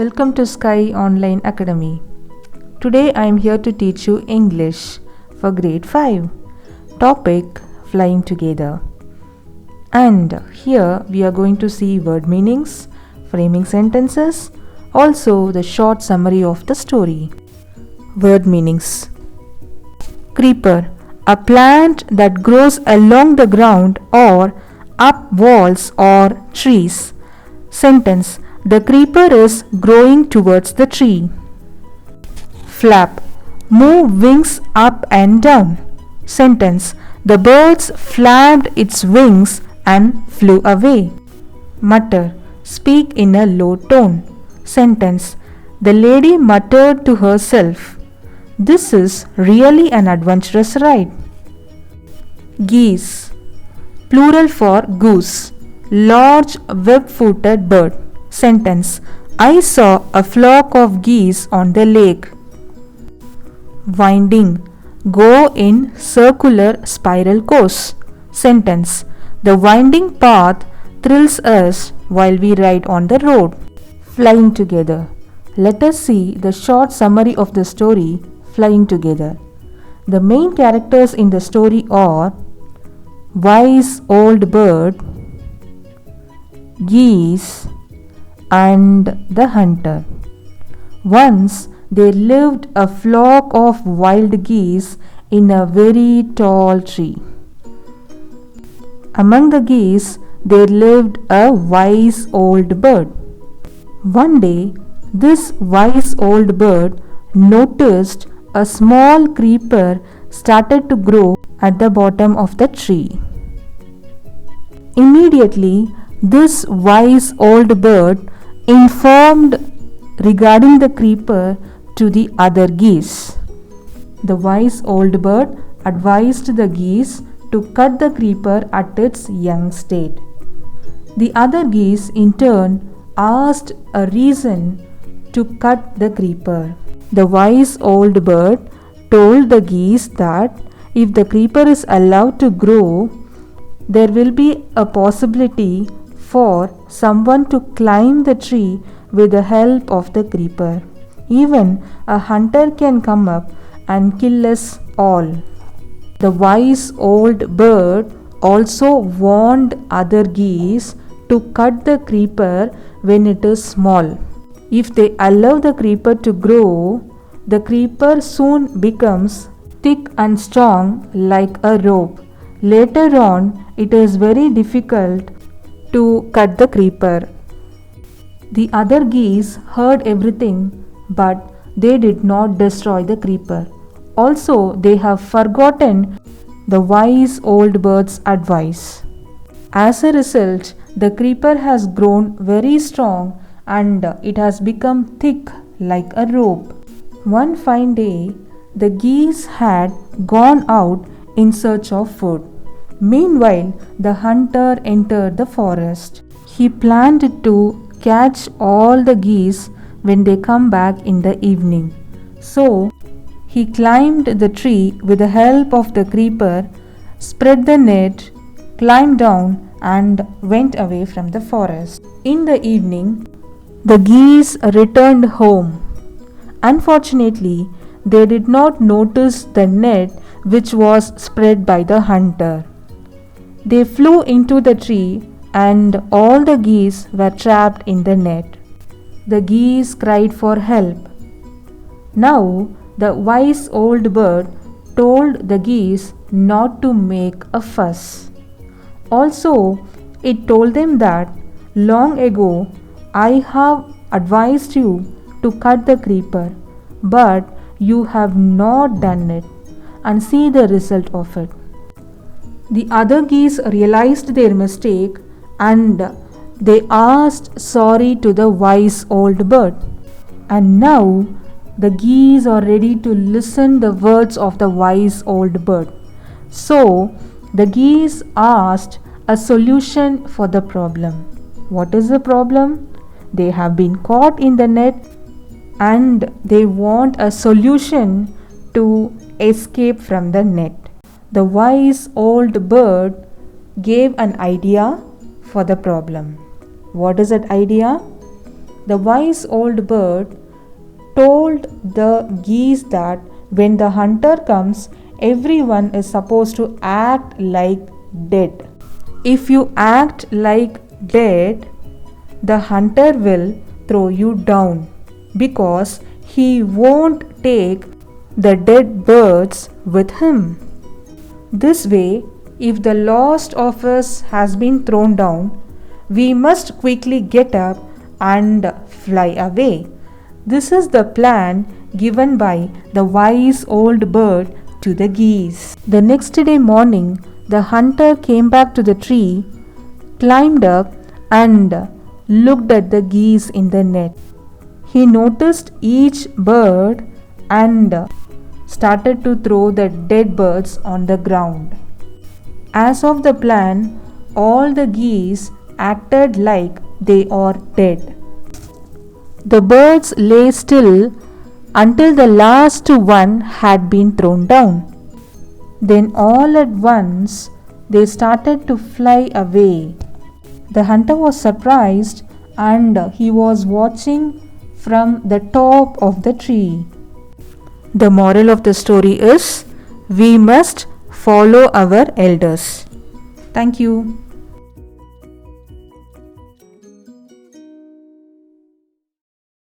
Welcome to Sky Online Academy. Today I am here to teach you English for grade 5. Topic Flying Together. And here we are going to see word meanings, framing sentences, also the short summary of the story. Word meanings. Creeper, a plant that grows along the ground or up walls or trees. Sentence. The creeper is growing towards the tree. Flap. Move wings up and down. Sentence. The birds flapped its wings and flew away. Mutter. Speak in a low tone. Sentence. The lady muttered to herself. This is really an adventurous ride. Geese. Plural for goose. Large web-footed bird. Sentence. I saw a flock of geese on the lake. Winding. Go in circular spiral course. Sentence. The winding path thrills us while we ride on the road. Flying together. Let us see the short summary of the story Flying Together. The main characters in the story are wise old bird, geese, and the hunter. Once there lived a flock of wild geese in a very tall tree. Among the geese there lived a wise old bird. One day this wise old bird noticed a small creeper started to grow at the bottom of the tree. Immediately this wise old bird informed regarding the creeper to the other geese. The wise old bird advised the geese to cut the creeper at its young state. The other geese in turn asked a reason to cut the creeper. The wise old bird told the geese that if the creeper is allowed to grow, there will be a possibility for someone to climb the tree with the help of the creeper. Even a hunter can come up and kill us all. The wise old bird also warned other geese to cut the creeper when it is small. If they allow the creeper to grow, the creeper soon becomes thick and strong like a rope. Later on, it is very difficult to cut the creeper. The other geese heard everything, but they did not destroy the creeper. Also, they have forgotten the wise old bird's advice. As a result, the creeper has grown very strong and it has become thick like a rope. One fine day, the geese had gone out in search of food. Meanwhile, the hunter entered the forest. He planned to catch all the geese when they come back in the evening. So, he climbed the tree with the help of the creeper, spread the net, climbed down, and went away from the forest. In the evening, the geese returned home. Unfortunately, they did not notice the net which was spread by the hunter. They flew into the tree and all the geese were trapped in the net. The geese cried for help. Now the wise old bird told the geese not to make a fuss. Also, it told them that long ago I have advised you to cut the creeper, but you have not done it, and see the result of it. The other geese realized their mistake and they asked sorry to the wise old bird. And now the geese are ready to listen the words of the wise old bird. So the geese asked a solution for the problem. What is the problem? They have been caught in the net and they want a solution to escape from the net. The wise old bird gave an idea for the problem. What is that idea? The wise old bird told the geese that when the hunter comes, everyone is supposed to act like dead. If you act like dead, the hunter will throw you down because he won't take the dead birds with him. This way, if the last of us has been thrown down, we must quickly get up and fly away. This is the plan given by the wise old bird to the geese. The next day morning, the hunter came back to the tree, climbed up, and looked at the geese in the net. He noticed each bird and started to throw the dead birds on the ground. As of the plan, all the geese acted like they are dead. The birds lay still until the last one had been thrown down. Then all at once they started to fly away. The hunter was surprised and he was watching from the top of the tree. The moral of the story is we must follow our elders. Thank you.